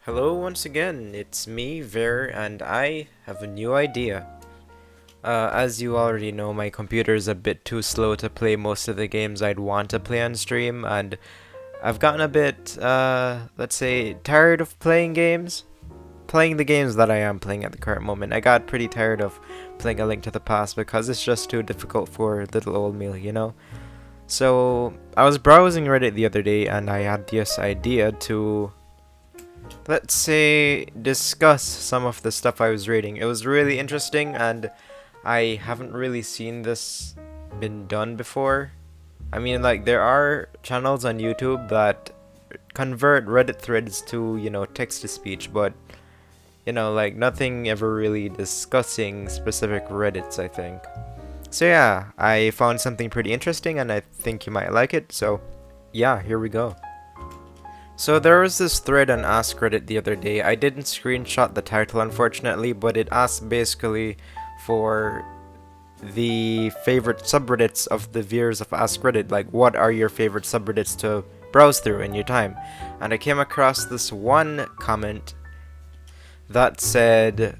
Hello once again, it's me, Ver, and I have a new idea. As you already know, my computer is a bit too slow to play most of the games I'd want to play on stream, and I've gotten a bit, let's say, tired of playing games. Playing the games that I am playing at the current moment. I got pretty tired of playing A Link to the Past because it's just too difficult for little old me. So, I was browsing Reddit the other day, and I had this idea to, let's say, discuss some of the stuff I was reading. It was really interesting, and I haven't really seen this been done before. I mean, like, there are channels on YouTube that convert Reddit threads to, text to speech, but, like, nothing ever really discussing specific Reddits, I think. So yeah, I found something pretty interesting, and I think you might like it, so yeah, here we go. So there was this thread on Ask Reddit the other day. I didn't screenshot the title, unfortunately, but it asked basically for the favorite subreddits of the viewers of Ask Reddit. Like, what are your favorite subreddits to browse through in your time? And I came across this one comment that said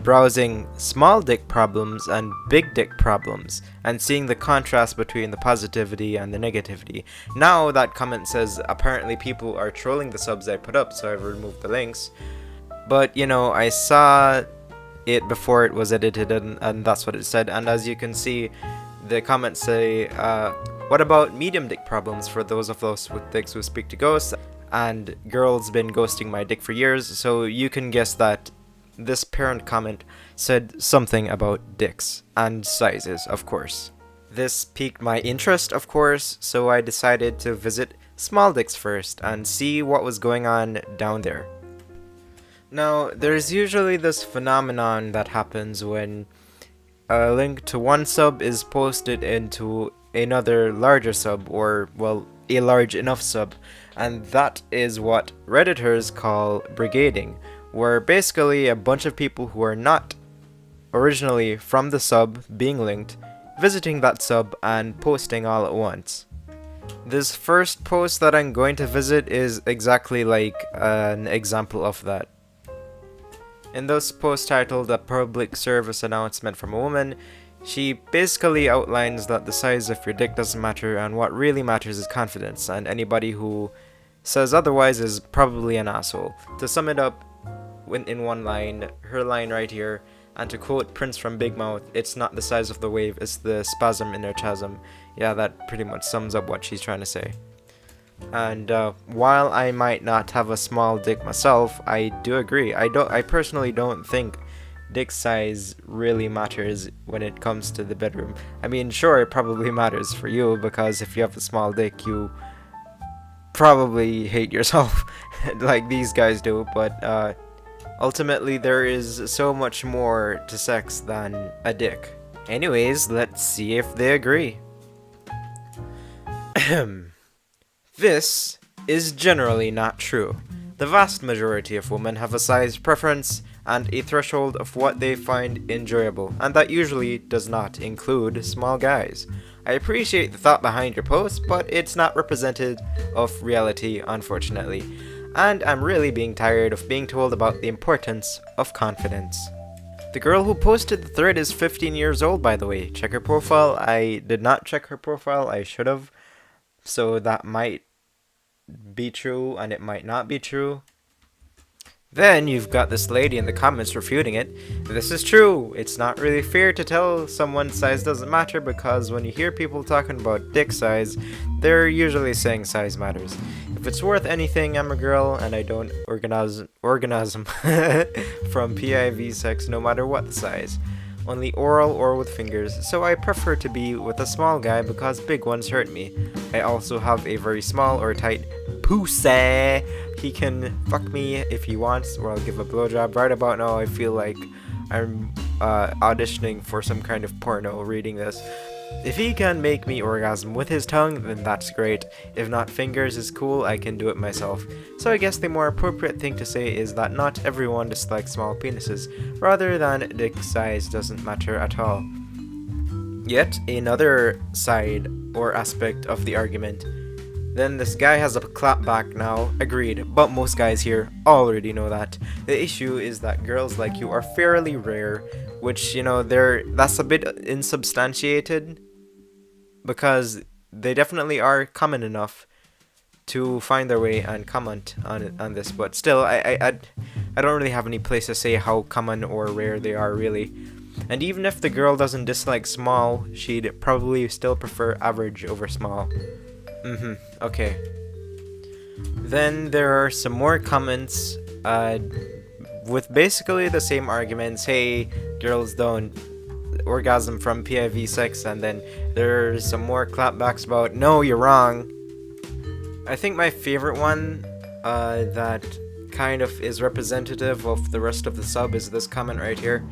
browsing small dick problems and big dick problems and seeing the contrast between the positivity and the negativity. Now that comment says apparently people are trolling the subs I put up, so I've removed the links. But I saw it before it was edited, and that's what it said. And as you can see, the comments say, what about medium dick problems for those of us with dicks who speak to ghosts? And girls been ghosting my dick for years, so you can guess that this parent comment said something about dicks and sizes, of course. This piqued my interest, of course, so I decided to visit small dicks first and see what was going on down there. Now, there's usually this phenomenon that happens when a link to one sub is posted into another larger sub, or, well, a large enough sub, and that is what Redditors call brigading, where basically a bunch of people who are not originally from the sub being linked, visiting that sub and posting all at once. This first post that I'm going to visit is exactly like an example of that. In this post titled "A Public Service Announcement from a Woman," she basically outlines that the size of your dick doesn't matter, and what really matters is confidence, and anybody who says otherwise is probably an asshole. To sum it up in one line, her line right here, and to quote Prince from Big Mouth, "It's not the size of the wave, it's the spasm in her chasm." Yeah, that pretty much sums up what she's trying to say. And while I might not have a small dick myself, I do agree. I personally don't think dick size really matters when it comes to the bedroom. I mean, sure, it probably matters for you, because if you have a small dick, you probably hate yourself like these guys do, but ultimately there is so much more to sex than a dick. Anyways, let's see if they agree. This is generally not true. The vast majority of women have a size preference and a threshold of what they find enjoyable, and that usually does not include small guys. I appreciate the thought behind your post, but it's not representative of reality, unfortunately. And I'm really being tired of being told about the importance of confidence. The girl who posted the thread is 15 years old, by the way. Check her profile. I did not check her profile. I should have. So that might be true, and it might not be true. Then you've got this lady in the comments refuting it. This is true. It's not really fair to tell someone size doesn't matter, because when you hear people talking about dick size, they're usually saying size matters. If it's worth anything, I'm a girl and I don't orgasm from PIV sex, no matter what the size. Only oral or with fingers, so I prefer to be with a small guy because big ones hurt me. I also have a very small or tight pussy. He can fuck me if he wants, or I'll give a blowjob. Right about now, I feel like I'm auditioning for some kind of porno reading this. If he can make me orgasm with his tongue, then that's great. If not, fingers is cool, I can do it myself. So I guess the more appropriate thing to say is that not everyone dislikes small penises, rather than dick size doesn't matter at all. Yet another side or aspect of the argument Then this guy has a clapback now, agreed, but most guys here already know that. The issue is that girls like you are fairly rare, which, that's a bit insubstantiated, because they definitely are common enough to find their way and comment on this, but still, I don't really have any place to say how common or rare they are, really. And even if the girl doesn't dislike small, she'd probably still prefer average over small. Okay. Then there are some more comments with basically the same arguments. Hey, girls don't orgasm from PIV sex, and then there's some more clapbacks about, no, you're wrong. I think my favorite one that kind of is representative of the rest of the sub is this comment right here.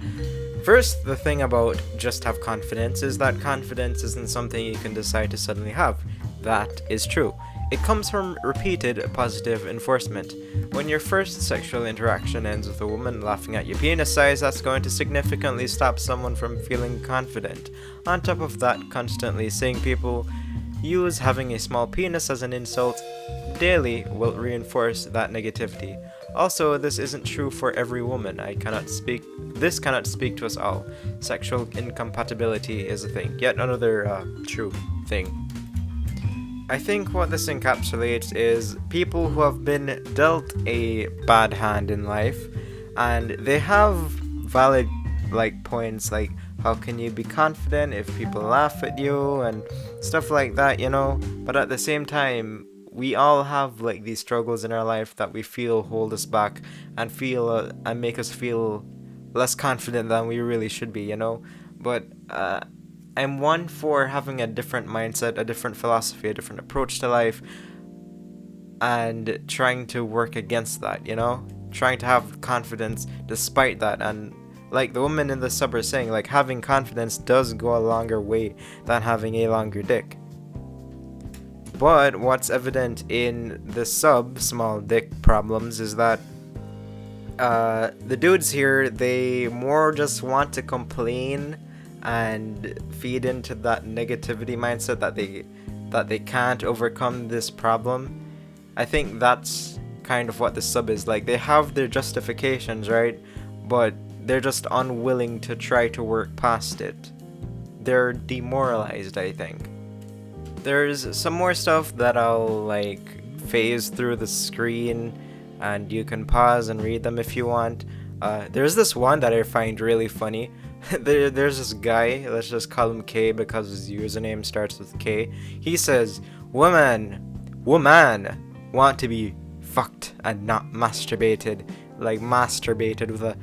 First, the thing about just have confidence is that confidence isn't something you can decide to suddenly have. That is true. It comes from repeated positive enforcement. When your first sexual interaction ends with a woman laughing at your penis size, that's going to significantly stop someone from feeling confident. On top of that, constantly seeing people use having a small penis as an insult daily will reinforce that negativity. Also, this isn't true for every woman. This cannot speak to us all. Sexual incompatibility is a thing. Yet another true thing. I think what this encapsulates is people who have been dealt a bad hand in life, and they have valid points like, how can you be confident if people laugh at you and stuff like that, but at the same time, we all have these struggles in our life that we feel hold us back and feel and make us feel less confident than we really should be, but I'm one for having a different mindset, a different philosophy, a different approach to life, and trying to work against that, trying to have confidence despite that. And like the woman in the sub are saying, having confidence does go a longer way than having a longer dick. But what's evident in the sub small dick problems is that the dudes here, they more just want to complain and feed into that negativity mindset that they can't overcome this problem. I think that's kind of what the sub is like. They have their justifications, right? But they're just unwilling to try to work past it. They're demoralized, I think. There's some more stuff that I'll phase through the screen, and you can pause and read them if you want. There's this one that I find really funny. There's this guy, let's just call him K because his username starts with K. He says, woman want to be fucked and not masturbated. Masturbated with a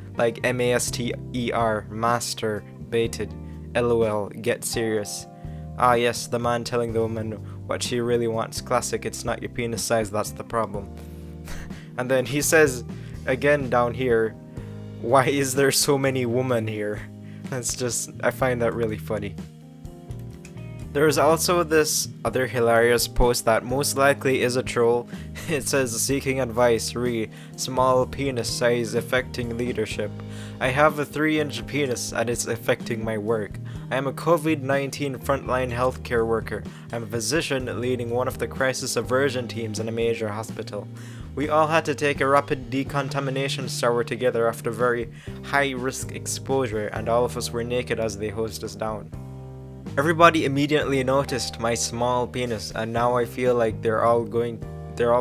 M-A-S-T-E-R, masturbated. LOL, get serious. Ah yes, the man telling the woman what she really wants. Classic, it's not your penis size that's the problem. And then he says again down here, why is there so many women here? I find that really funny. There's also this other hilarious post that most likely is a troll. It says, seeking advice, small penis size affecting leadership. I have a 3-inch penis and it's affecting my work. I am a COVID-19 frontline healthcare worker. I'm a physician leading one of the crisis aversion teams in a major hospital. We all had to take a rapid decontamination shower together after very high-risk exposure, and all of us were naked as they hosed us down. Everybody immediately noticed my small penis, and now I feel like they're all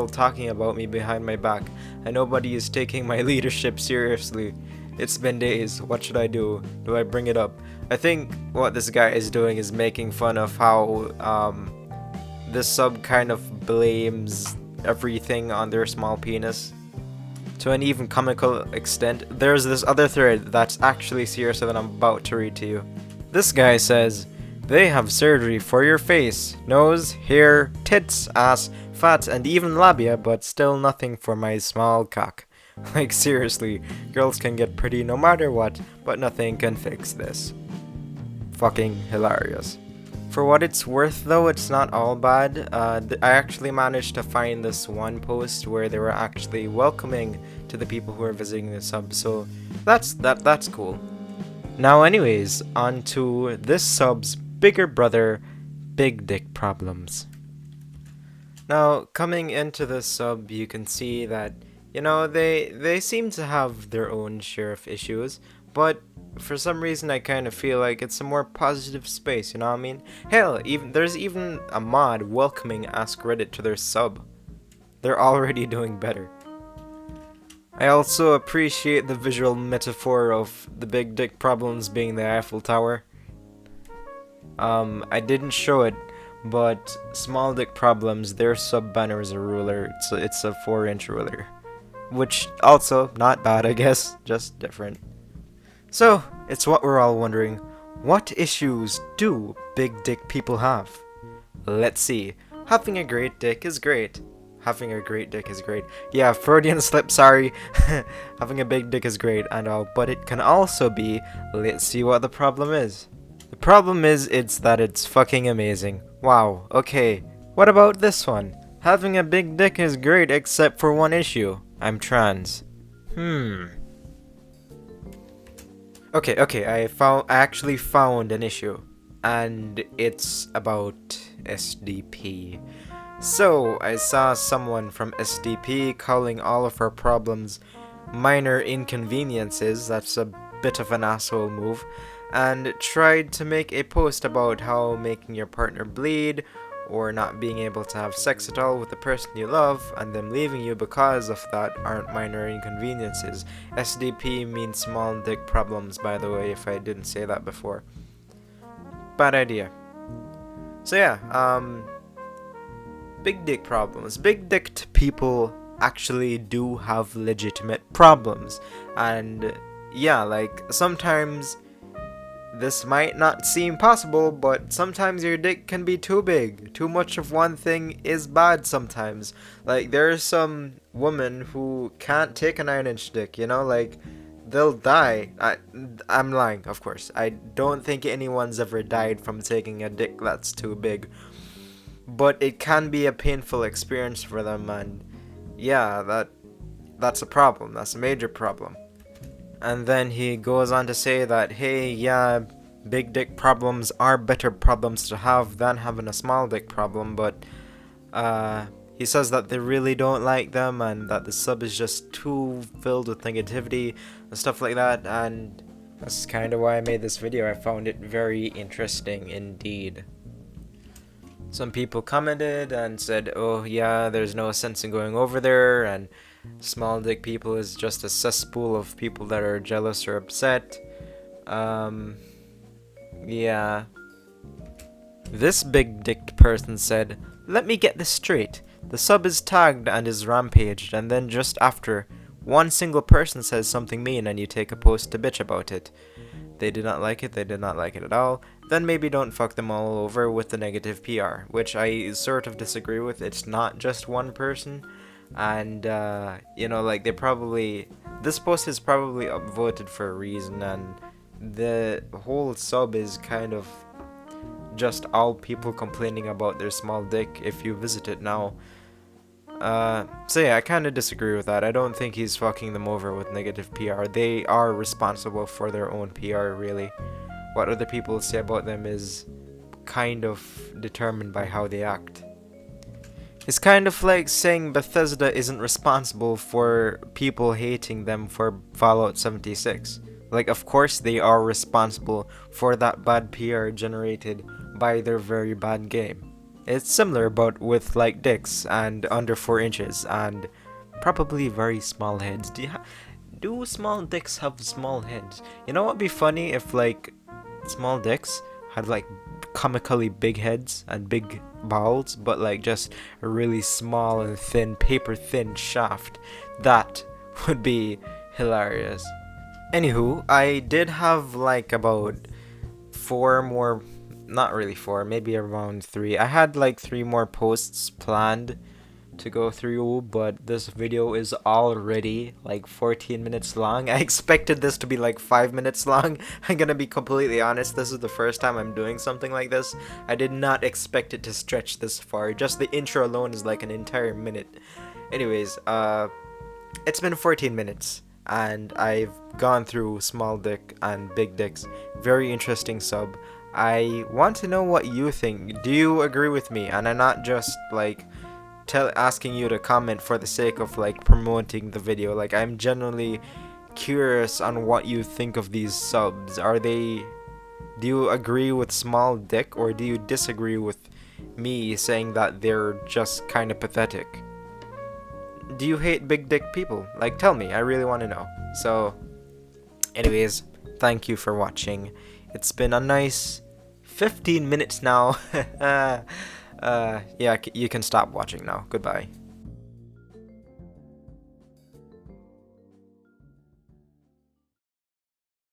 talking about me behind my back, and nobody is taking my leadership seriously. It's been days. What should I do? Do I bring it up? I think what this guy is doing is making fun of how this sub kind of blames everything on their small penis to an even comical extent. There's this other thread that's actually serious that I'm about to read to you. This guy says, they have surgery for your face, nose, hair, tits, ass, fat, and even labia, but still nothing for my small cock. Seriously, girls can get pretty no matter what, but nothing can fix this. Fucking hilarious. For what it's worth though, it's not all bad. I actually managed to find this one post where they were actually welcoming to the people who are visiting the sub, so that's cool. Now anyways, on to this sub's bigger brother, big dick problems. Now, coming into this sub, you can see that, they seem to have their own share of issues, but for some reason I kind of feel like it's a more positive space, you know what I mean? Hell, there's even a mod welcoming Ask Reddit to their sub. They're already doing better. I also appreciate the visual metaphor of the big dick problems being the Eiffel Tower. I didn't show it, but small dick problems, their sub banner is a ruler. It's a 4-inch ruler, which also not bad, I guess, just different. So it's what we're all wondering: what issues do big dick people have? Let's see. Having a great dick is great. Having a great dick is great. Yeah, Freudian slip, sorry. Having a big dick is great and all, but it can also be, let's see what the problem is. The problem is, it's that it's fucking amazing. Wow, okay. What about this one? Having a big dick is great except for one issue. I'm trans. Okay, I actually found an issue. And it's about SDP. So, I saw someone from SDP calling all of our problems minor inconveniences. That's a bit of an asshole move. And tried to make a post about how making your partner bleed, or not being able to have sex at all with the person you love, and them leaving you because of that, aren't minor inconveniences. SDP means small dick problems, by the way, if I didn't say that before. Bad idea. So yeah, big dick problems. Big dicked people actually do have legitimate problems. And yeah, like, sometimes this might not seem possible, but sometimes your dick can be too big. Too much of one thing is bad sometimes. Like, there's some women who can't take a 9-inch dick, like, they'll die. I'm lying, of course. I don't think anyone's ever died from taking a dick that's too big. But it can be a painful experience for them, and yeah, that's a problem. That's a major problem. And then he goes on to say that, hey, yeah, big dick problems are better problems to have than having a small dick problem, but he says that they really don't like them and that the sub is just too filled with negativity and stuff like that, and that's kind of why I made this video. I found it very interesting indeed. Some people commented and said, oh yeah, there's no sense in going over there, and small dick people is just a cesspool of people that are jealous or upset. Yeah. This big dicked person said, let me get this straight. The sub is tagged and is rampaged, and then just after, one single person says something mean and you take a post to bitch about it. They did not like it, they did not like it at all. Then maybe don't fuck them all over with the negative PR, which I sort of disagree with. It's not just one person. And, like, this post is probably upvoted for a reason, and the whole sub is kind of just all people complaining about their small dick if you visit it now. So yeah, I kind of disagree with that. I don't think he's fucking them over with negative PR. They are responsible for their own PR, really. What other people say about them is kind of determined by how they act. It's kind of like saying Bethesda isn't responsible for people hating them for Fallout 76. Like, of course they are responsible for that bad PR generated by their very bad game. It's similar, but with, like, dicks and under 4 inches and probably very small heads. Do small dicks have small heads? You know what'd be funny if, like, small dicks had, like, comically big heads and big balls, but like just a really small and thin, paper thin shaft. That would be hilarious. Anywho, I did have like about 4 more, not really 4, maybe around 3. I had like 3 more posts planned to go through, but this video is already like 14 minutes long. I expected this to be like 5 minutes long. I'm gonna be completely honest, this is the first time I'm doing something like this. I did not expect it to stretch this far. Just the intro alone is like an entire minute. Anyways, it's been 14 minutes and I've gone through small dick and big dicks. Very interesting sub. I want to know what you think. Do you agree with me? And I'm not just like asking you to comment for the sake of like promoting the video. Like, I'm genuinely curious on what you think of these subs. Do you agree with small dick, or do you disagree with me saying that they're just kind of pathetic? Do you hate big dick people? Like, tell me, I really want to know. So, anyways, thank you for watching. It's been a nice 15 minutes now. Yeah, you can stop watching now. Goodbye.